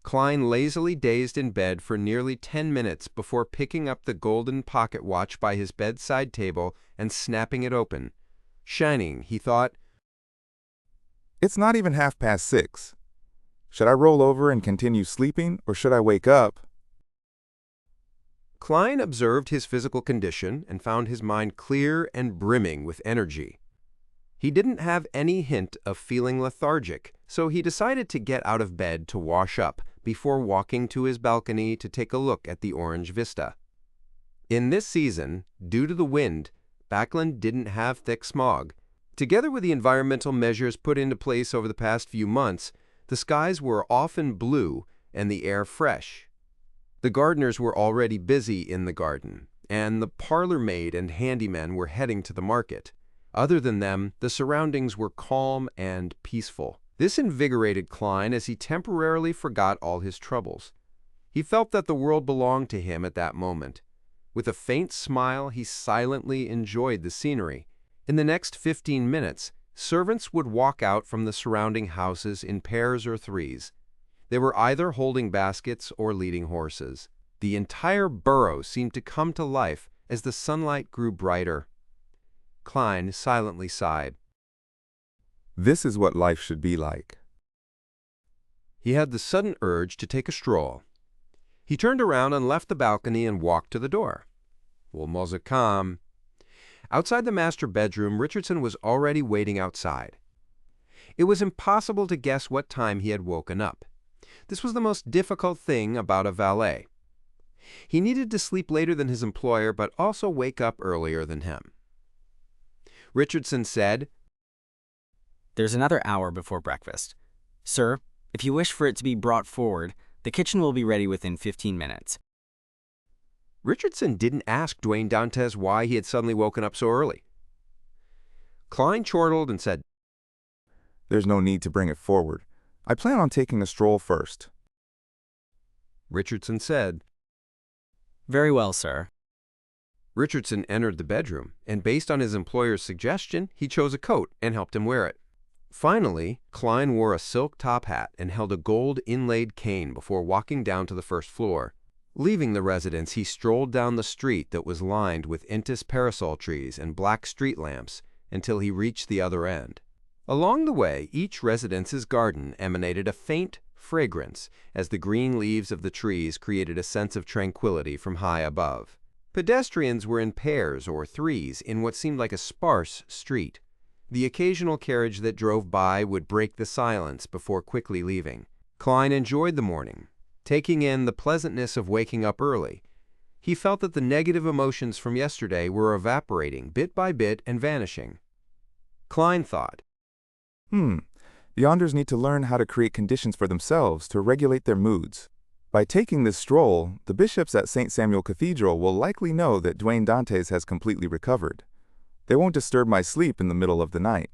Klein lazily dazed in bed for nearly 10 minutes before picking up the golden pocket watch by his bedside table and snapping it open. Shining, he thought, It's not even 6:30. Should I roll over and continue sleeping, or should I wake up? Klein observed his physical condition and found his mind clear and brimming with energy. He didn't have any hint of feeling lethargic, so he decided to get out of bed to wash up before walking to his balcony to take a look at the orange vista. In this season, due to the wind, Backlund didn't have thick smog. Together with the environmental measures put into place over the past few months, the skies were often blue and the air fresh. The gardeners were already busy in the garden, and the parlor maid and handyman were heading to the market. Other than them, the surroundings were calm and peaceful. This invigorated Klein as he temporarily forgot all his troubles. He felt that the world belonged to him at that moment. With a faint smile, he silently enjoyed the scenery. In the next 15 minutes, servants would walk out from the surrounding houses in pairs or threes. They were either holding baskets or leading horses. The entire borough seemed to come to life as the sunlight grew brighter. Klein silently sighed. This is what life should be like. he had the sudden urge to take a stroll. He turned around and left the balcony and walked to the door. Wo muss er kam? Outside the master bedroom, Richardson was already waiting outside. It was impossible to guess what time he had woken up. This was the most difficult thing about a valet. He needed to sleep later than his employer, but also wake up earlier than him. Richardson said, "There's another hour before breakfast. Sir, if you wish for it to be brought forward, the kitchen will be ready within 15 minutes. Richardson didn't ask Dwayne Dantes why he had suddenly woken up so early. Klein chortled and said, There's no need to bring it forward. I plan on taking a stroll first. Richardson said, Very well, sir. Richardson entered the bedroom, and based on his employer's suggestion, he chose a coat and helped him wear it. Finally, Klein wore a silk top hat and held a gold inlaid cane before walking down to the first floor. Leaving the residence, he strolled down the street that was lined with Intis parasol trees and black street lamps until he reached the other end. Along the way, each residence's garden emanated a faint fragrance as the green leaves of the trees created a sense of tranquility from high above. Pedestrians were in pairs or threes in what seemed like a sparse street. The occasional carriage that drove by would break the silence before quickly leaving. Klein enjoyed the morning, taking in the pleasantness of waking up early. He felt that the negative emotions from yesterday were evaporating bit by bit and vanishing. Klein thought, The Yonders need to learn how to create conditions for themselves to regulate their moods. By taking this stroll, the bishops at St. Samuel Cathedral will likely know that Dwayne Dantes has completely recovered. They won't disturb my sleep in the middle of the night.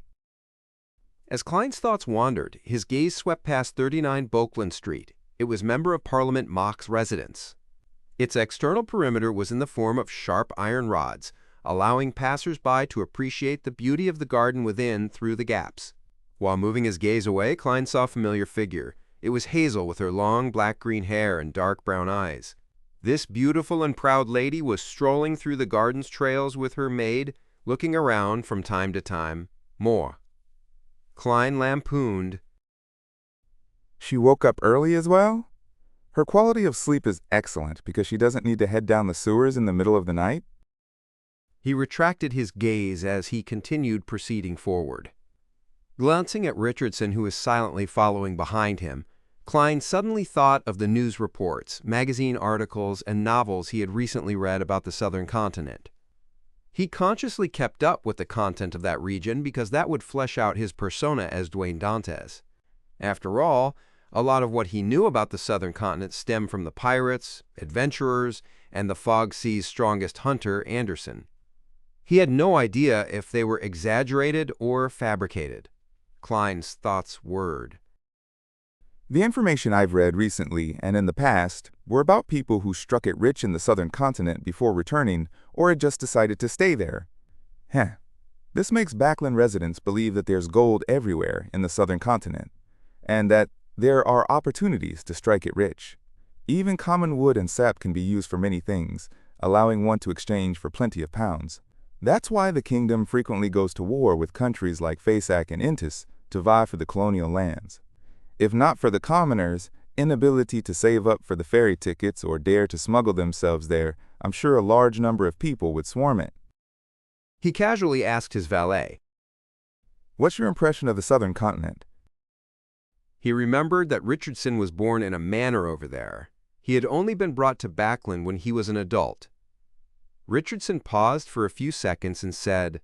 As Klein's thoughts wandered, his gaze swept past 39 Bokeland Street. It was Member of Parliament Mock's residence. Its external perimeter was in the form of sharp iron rods, allowing passers-by to appreciate the beauty of the garden within through the gaps. While moving his gaze away, Klein saw a familiar figure. It was Hazel with her long black-green hair and dark brown eyes. This beautiful and proud lady was strolling through the garden's trails with her maid, looking around from time to time. More. Klein lampooned. She woke up early as well? Her quality of sleep is excellent because she doesn't need to head down the sewers in the middle of the night. He retracted his gaze as he continued proceeding forward. Glancing at Richardson, who was silently following behind him, Klein suddenly thought of the news reports, magazine articles, and novels he had recently read about the southern continent. He consciously kept up with the content of that region because that would flesh out his persona as Dwayne Dantes. After all, a lot of what he knew about the southern continent stemmed from the pirates, adventurers, and the Fog Sea's strongest hunter, Anderson. He had no idea if they were exaggerated or fabricated. Klein's thoughts whirred. The information I've read recently and in the past were about people who struck it rich in the southern continent before returning or had just decided to stay there. This makes Backland residents believe that there's gold everywhere in the southern continent, and that there are opportunities to strike it rich. Even common wood and sap can be used for many things, allowing one to exchange for plenty of pounds. That's why the kingdom frequently goes to war with countries like Fasak and Intis to vie for the colonial lands. If not for the commoners' inability to save up for the ferry tickets or dare to smuggle themselves there, I'm sure a large number of people would swarm it. He casually asked his valet, What's your impression of the southern continent? He remembered that Richardson was born in a manor over there. He had only been brought to Backland when he was an adult. Richardson paused for a few seconds and said,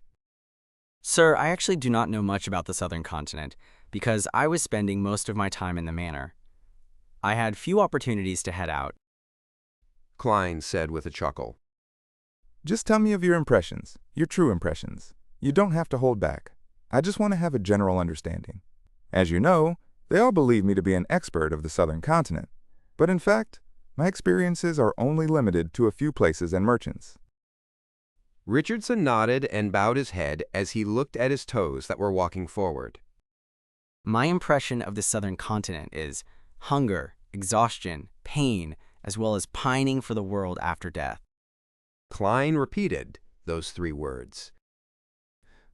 Sir, I actually do not know much about the southern continent because I was spending most of my time in the manor. I had few opportunities to head out. Klein said with a chuckle. Just tell me of your impressions, your true impressions. You don't have to hold back. I just want to have a general understanding. As you know, they all believe me to be an expert of the southern continent, but in fact, my experiences are only limited to a few places and merchants. Richardson nodded and bowed his head as he looked at his toes that were walking forward. My impression of the southern continent is hunger, exhaustion, pain, as well as pining for the world after death. Klein repeated those three words.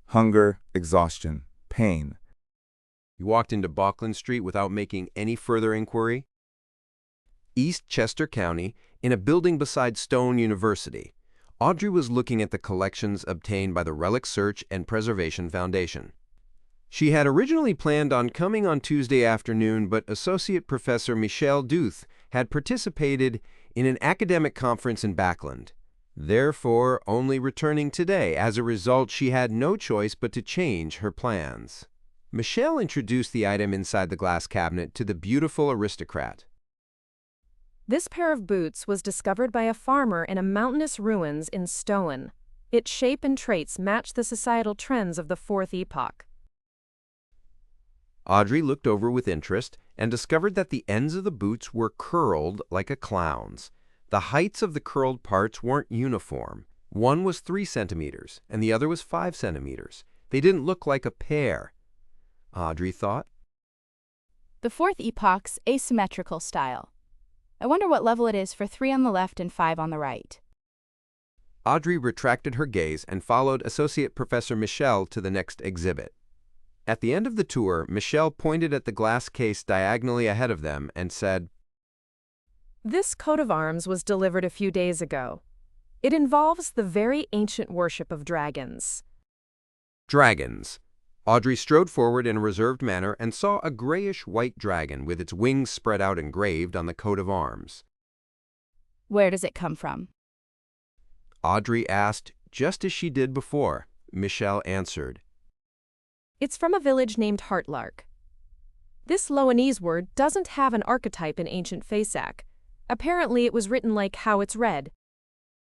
Hunger, exhaustion, pain. You walked into Balkland Street without making any further inquiry? East Chester County, in a building beside Stone University, Audrey was looking at the collections obtained by the Relic Search and Preservation Foundation. She had originally planned on coming on Tuesday afternoon, but Associate Professor Michelle Duth had participated in an academic conference in Balkland, therefore only returning today. As a result, she had no choice but to change her plans. Michelle introduced the item inside the glass cabinet to the beautiful aristocrat. This pair of boots was discovered by a farmer in a mountainous ruins in Stone. Its shape and traits match the societal trends of the Fourth Epoch. Audrey looked over with interest and discovered that the ends of the boots were curled like a clown's. The heights of the curled parts weren't uniform. One was 3 centimeters and the other was 5 centimeters. They didn't look like a pair, Audrey thought. The Fourth Epoch's asymmetrical style. I wonder what level it is for 3 on the left and 5 on the right. Audrey retracted her gaze and followed Associate Professor Michelle to the next exhibit. At the end of the tour, Michelle pointed at the glass case diagonally ahead of them and said, This coat of arms was delivered a few days ago. It involves the very ancient worship of dragons. Dragons. Audrey strode forward in a reserved manner and saw a grayish-white dragon with its wings spread out engraved on the coat of arms. Where does it come from? Audrey asked, just as she did before. Michelle answered, It's from a village named Heartlark. This Loanese word doesn't have an archetype in ancient Fasak. Apparently it was written like how it's read.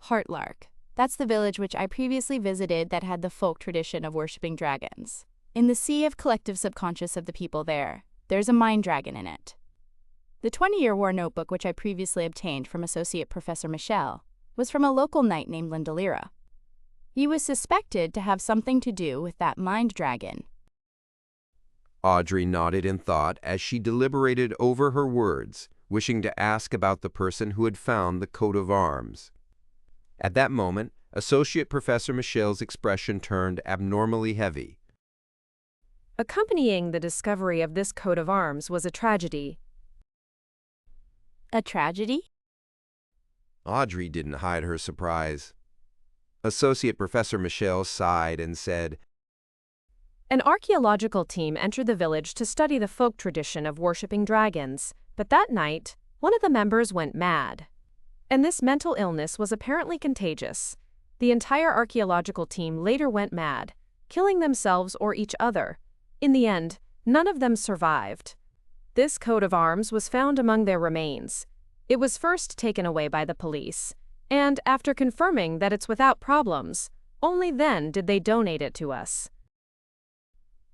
Heartlark. That's the village which I previously visited that had the folk tradition of worshipping dragons. In the sea of collective subconscious of the people there, there's a mind dragon in it. The 20-year war notebook which I previously obtained from Associate Professor Michelle was from a local knight named Lindalira. He was suspected to have something to do with that mind dragon. Audrey nodded in thought as she deliberated over her words, wishing to ask about the person who had found the coat of arms. At that moment, Associate Professor Michelle's expression turned abnormally heavy. Accompanying the discovery of this coat of arms was a tragedy. A tragedy? Audrey didn't hide her surprise. Associate Professor Michelle sighed and said, An archaeological team entered the village to study the folk tradition of worshipping dragons, but that night, one of the members went mad. And this mental illness was apparently contagious. The entire archaeological team later went mad, killing themselves or each other. In the end, none of them survived. This coat of arms was found among their remains. It was first taken away by the police, and after confirming that it's without problems, only then did they donate it to us.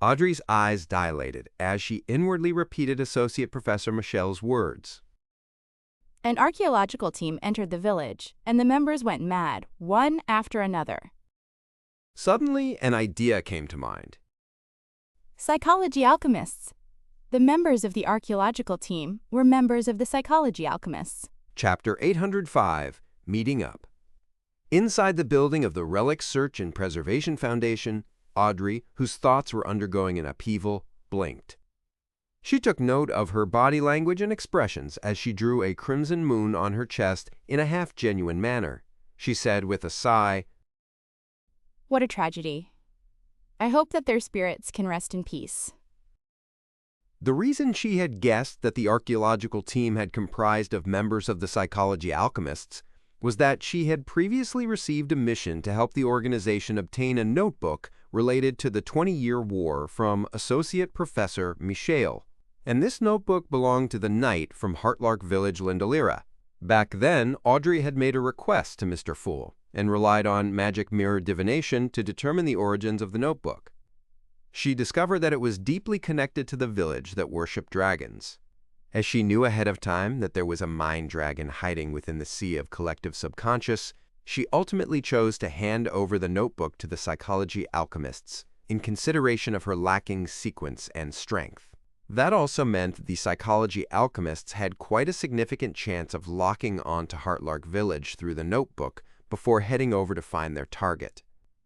Audrey's eyes dilated as she inwardly repeated Associate Professor Michelle's words. An archaeological team entered the village, and the members went mad, one after another. Suddenly, an idea came to mind. Psychology alchemists. The members of the archaeological team were members of the psychology alchemists. Chapter 805, Meeting Up. Inside the building of the Relic Search and Preservation Foundation, Audrey, whose thoughts were undergoing an upheaval, blinked. She took note of her body language and expressions as she drew a crimson moon on her chest in a half-genuine manner. She said with a sigh, What a tragedy. I hope that their spirits can rest in peace. The reason she had guessed that the archaeological team had comprised of members of the psychology alchemists was that she had previously received a mission to help the organization obtain a notebook related to the 20-year war from Associate Professor Michelle. And this notebook belonged to the knight from Heartlark Village, Lindalira. Back then, Audrey had made a request to Mr. Fool and relied on magic mirror divination to determine the origins of the notebook. She discovered that it was deeply connected to the village that worshipped dragons. As she knew ahead of time that there was a mind dragon hiding within the sea of collective subconscious, she ultimately chose to hand over the notebook to the psychology alchemists in consideration of her lacking sequence and strength. That also meant the psychology alchemists had quite a significant chance of locking on to Heartlark Village through the notebook before heading over to find their target.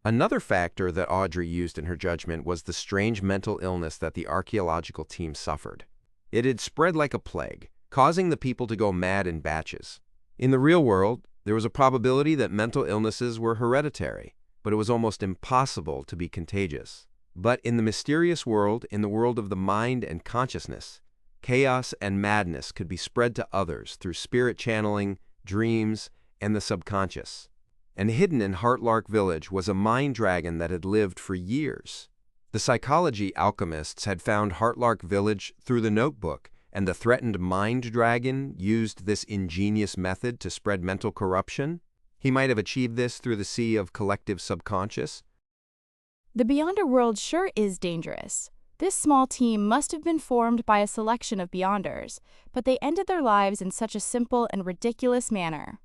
Another factor that Audrey used in her judgment was the strange mental illness that the archaeological team suffered. It had spread like a plague, causing the people to go mad in batches. In the real world, there was a probability that mental illnesses were hereditary, but it was almost impossible to be contagious. But in the mysterious world, in the world of the mind and consciousness, chaos and madness could be spread to others through spirit channeling, dreams, and the subconscious. And hidden in Heartlark Village was a mind dragon that had lived for years. The psychology alchemists had found Heartlark Village through the notebook, and the threatened mind dragon used this ingenious method to spread mental corruption. He might have achieved this through the sea of collective subconscious. The Beyonder world sure is dangerous. This small team must have been formed by a selection of Beyonders, but they ended their lives in such a simple and ridiculous manner.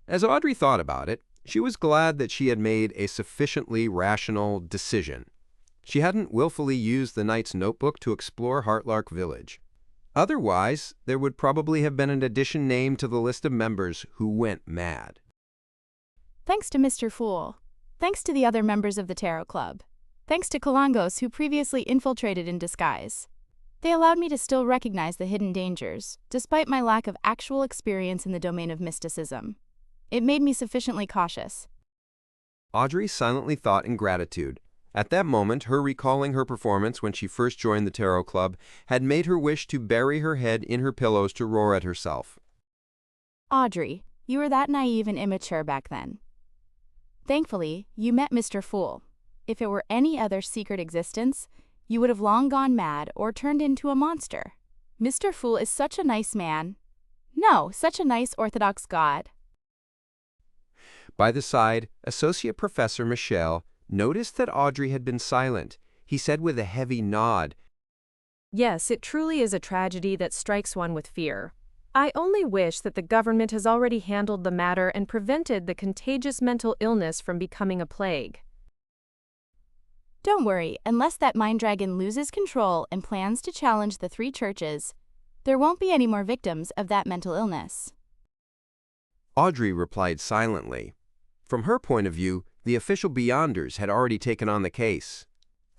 As Audrey thought about it, she was glad that she had made a sufficiently rational decision. She hadn't willfully used the knight's notebook to explore Heartlark Village. Otherwise, there would probably have been an addition named to the list of members who went mad. Thanks to Mr. Fool. Thanks to the other members of the Tarot Club. Thanks to Kalangos, who previously infiltrated in disguise. They allowed me to still recognize the hidden dangers, despite my lack of actual experience in the domain of mysticism. It made me sufficiently cautious. Audrey silently thought in gratitude. At that moment, her recalling her performance when she first joined the Tarot Club had made her wish to bury her head in her pillows to roar at herself. Audrey, you were that naive and immature back then. Thankfully, you met Mr. Fool. If it were any other secret existence, you would have long gone mad or turned into a monster. Mr. Fool is such a nice man. No, such a nice Orthodox god. By the side, Associate Professor Michel noticed that Audrey had been silent. He said with a heavy nod, Yes, it truly is a tragedy that strikes one with fear. I only wish that the government has already handled the matter and prevented the contagious mental illness from becoming a plague. Don't worry, unless that mind dragon loses control and plans to challenge the three churches, there won't be any more victims of that mental illness. Audrey replied silently. From her point of view, the official Beyonders had already taken on the case.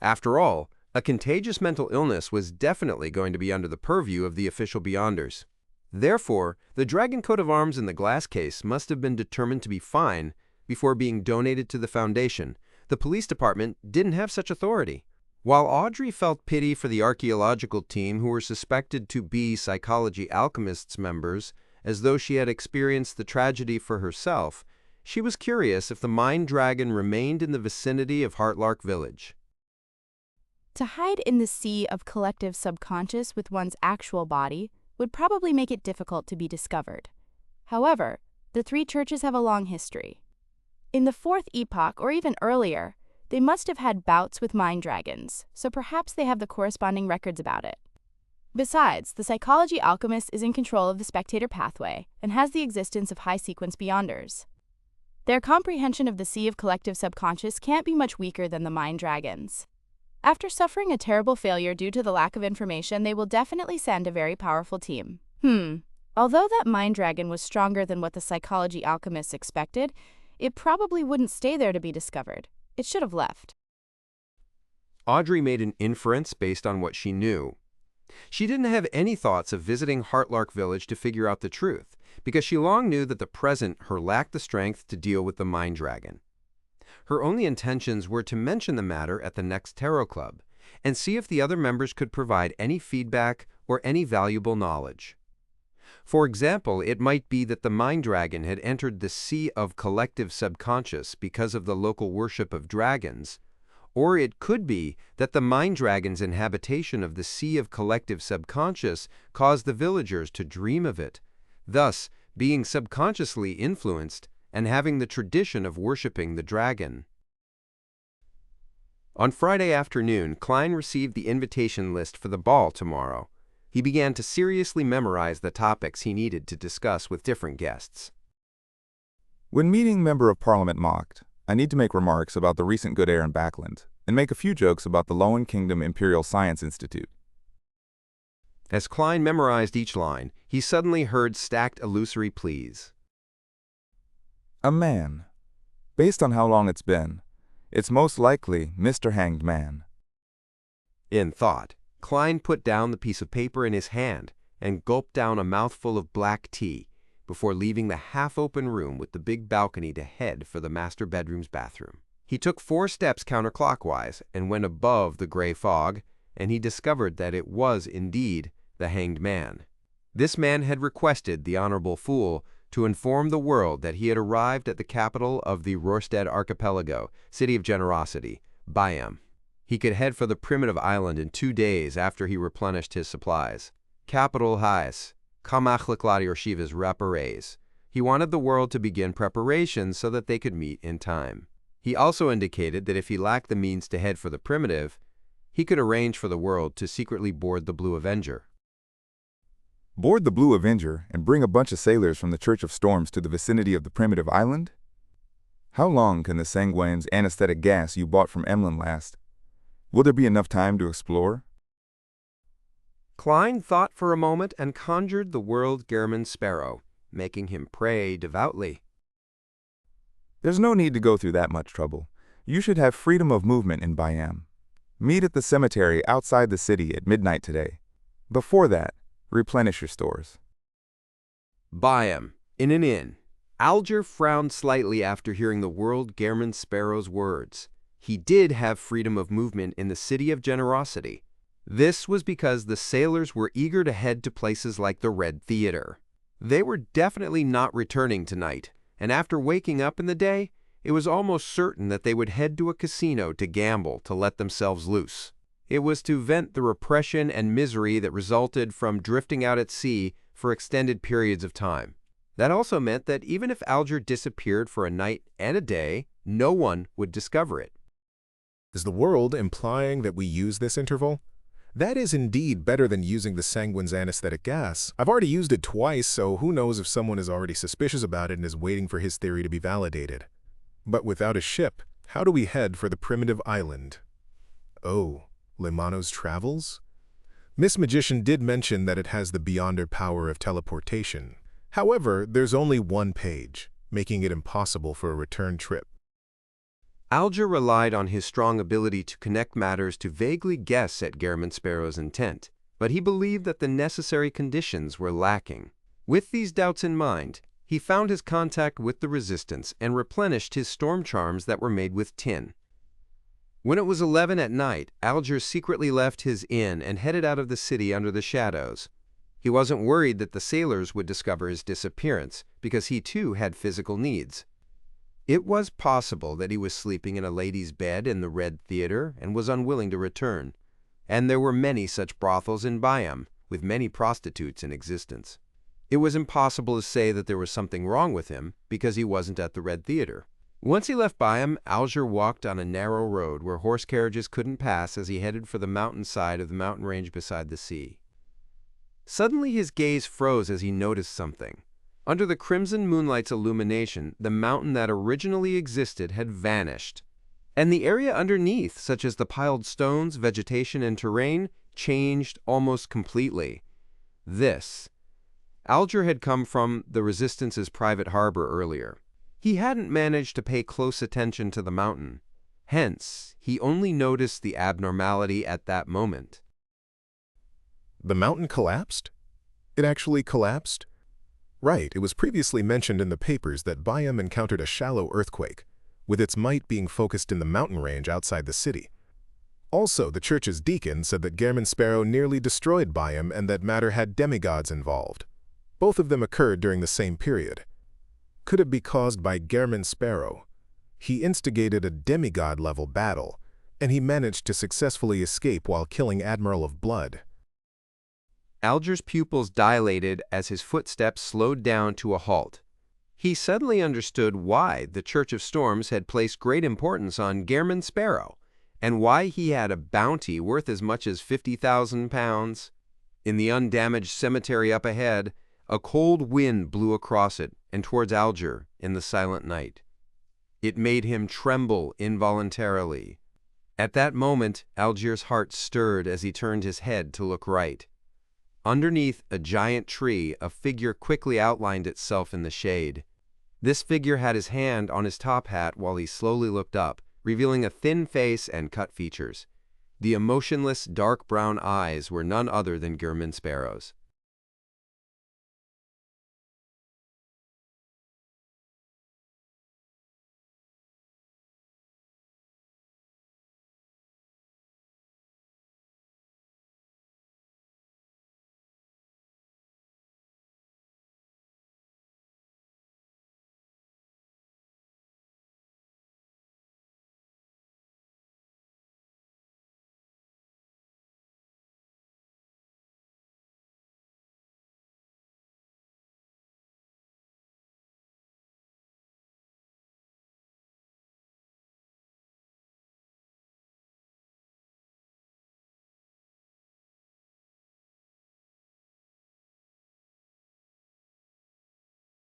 After all, a contagious mental illness was definitely going to be under the purview of the official Beyonders. Therefore, the dragon coat of arms in the glass case must have been determined to be fine before being donated to the Foundation. The police department didn't have such authority. While Audrey felt pity for the archaeological team who were suspected to be psychology alchemists members, as though she had experienced the tragedy for herself, she was curious if the mind dragon remained in the vicinity of Heartlark Village. To hide in the sea of collective subconscious with one's actual body would probably make it difficult to be discovered. However, the three churches have a long history. In the Fourth Epoch, or even earlier, they must have had bouts with mind dragons, so perhaps they have the corresponding records about it. Besides, the psychology alchemist is in control of the spectator pathway and has the existence of high-sequence Beyonders. Their comprehension of the sea of collective subconscious can't be much weaker than the mind dragons. After suffering a terrible failure due to the lack of information, they will definitely send a very powerful team. Although that mind dragon was stronger than what the psychology alchemists expected, it probably wouldn't stay there to be discovered. It should have left. Audrey made an inference based on what she knew. She didn't have any thoughts of visiting Heartlark Village to figure out the truth, because she long knew that the present her lacked the strength to deal with the mind dragon. Her only intentions were to mention the matter at the next Tarot Club and see if the other members could provide any feedback or any valuable knowledge. For example, it might be that the mind dragon had entered the sea of collective subconscious because of the local worship of dragons, or it could be that the mind dragon's inhabitation of the sea of collective subconscious caused the villagers to dream of it, thus being subconsciously influenced and having the tradition of worshiping the dragon. On Friday afternoon, Klein received the invitation list for the ball tomorrow. He began to seriously memorize the topics he needed to discuss with different guests. When meeting Member of Parliament mocked, I need to make remarks about the recent good air in Backland and make a few jokes about the Lowen Kingdom Imperial Science Institute. As Klein memorized each line, he suddenly heard stacked illusory pleas. A man, Based on how long it's been, it's most likely Mr. Hanged Man. In thought, Klein put down the piece of paper in his hand and gulped down a mouthful of black tea before leaving the half-open room with the big balcony to head for the master bedroom's bathroom. He took 4 steps counterclockwise and went above the gray fog, and he discovered that it was indeed the Hanged Man. This man had requested the Honorable Fool to inform the world that he had arrived at the capital of the Rorstead Archipelago, City of Generosity, Byam. He could head for the primitive island in 2 days after he replenished his supplies. Capital Highs, Kamachlikladi or Shiva's Rapares. He wanted the world to begin preparations so that they could meet in time. He also indicated that if he lacked the means to head for the primitive, he could arrange for the world to secretly board the Blue Avenger. Board the Blue Avenger and bring a bunch of sailors from the Church of Storms to the vicinity of the primitive island? How long can the Sanguine's anesthetic gas you bought from Emlyn last? Will there be enough time to explore? Klein thought for a moment and conjured the world Gehrman Sparrow, making him pray devoutly. There's no need to go through that much trouble. You should have freedom of movement in Byam. Meet at the cemetery outside the city at midnight today. Before that, replenish your stores. Byam, in an inn. Alger frowned slightly after hearing the world Gehrman Sparrow's words. He did have freedom of movement in the City of Generosity. This was because the sailors were eager to head to places like the Red Theater. They were definitely not returning tonight, and after waking up in the day, it was almost certain that they would head to a casino to gamble to let themselves loose. It was to vent the repression and misery that resulted from drifting out at sea for extended periods of time. That also meant that even if Alger disappeared for a night and a day, no one would discover it. Is the world implying that we use this interval? That is indeed better than using the Sanguine's anesthetic gas. I've already used it twice, so who knows if someone is already suspicious about it and is waiting for his theory to be validated. But without a ship, how do we head for the primitive island? Oh, Limano's travels? Miss Magician did mention that it has the beyonder power of teleportation. However, there's only 1 page, making it impossible for a return trip. Alger relied on his strong ability to connect matters to vaguely guess at Gehrman Sparrow's intent, but he believed that the necessary conditions were lacking. With these doubts in mind, he found his contact with the Resistance and replenished his storm charms that were made with tin. When it was 11 at night, Alger secretly left his inn and headed out of the city under the shadows. He wasn't worried that the sailors would discover his disappearance, because he too had physical needs. It was possible that he was sleeping in a lady's bed in the Red Theater and was unwilling to return, and there were many such brothels in Byam, with many prostitutes in existence. It was impossible to say that there was something wrong with him because he wasn't at the Red Theater. Once he left Byam, Alger walked on a narrow road where horse carriages couldn't pass as he headed for the mountain side of the mountain range beside the sea. Suddenly his gaze froze as he noticed something. Under the crimson moonlight's illumination, the mountain that originally existed had vanished, and the area underneath, such as the piled stones, vegetation, and terrain, changed almost completely. Alger had come from the Resistance's private harbor earlier. He hadn't managed to pay close attention to the mountain. Hence, he only noticed the abnormality at that moment. The mountain collapsed? It actually collapsed? Right, it was previously mentioned in the papers that Byam encountered a shallow earthquake, with its might being focused in the mountain range outside the city. Also, the church's deacon said that Gehrman Sparrow nearly destroyed Byam and that matter had demigods involved. Both of them occurred during the same period. Could it be caused by Gehrman Sparrow? He instigated a demigod-level battle, and he managed to successfully escape while killing Admiral of Blood. Alger's pupils dilated as his footsteps slowed down to a halt. He suddenly understood why the Church of Storms had placed great importance on Gehrman Sparrow, and why he had a bounty worth as much as 50,000 pounds. In the undamaged cemetery up ahead, a cold wind blew across it and towards Alger in the silent night. It made him tremble involuntarily. At that moment, Alger's heart stirred as he turned his head to look right. Underneath a giant tree, a figure quickly outlined itself in the shade. This figure had his hand on his top hat while he slowly looked up, revealing a thin face and cut features. The emotionless, dark brown eyes were none other than Gehrman Sparrow's.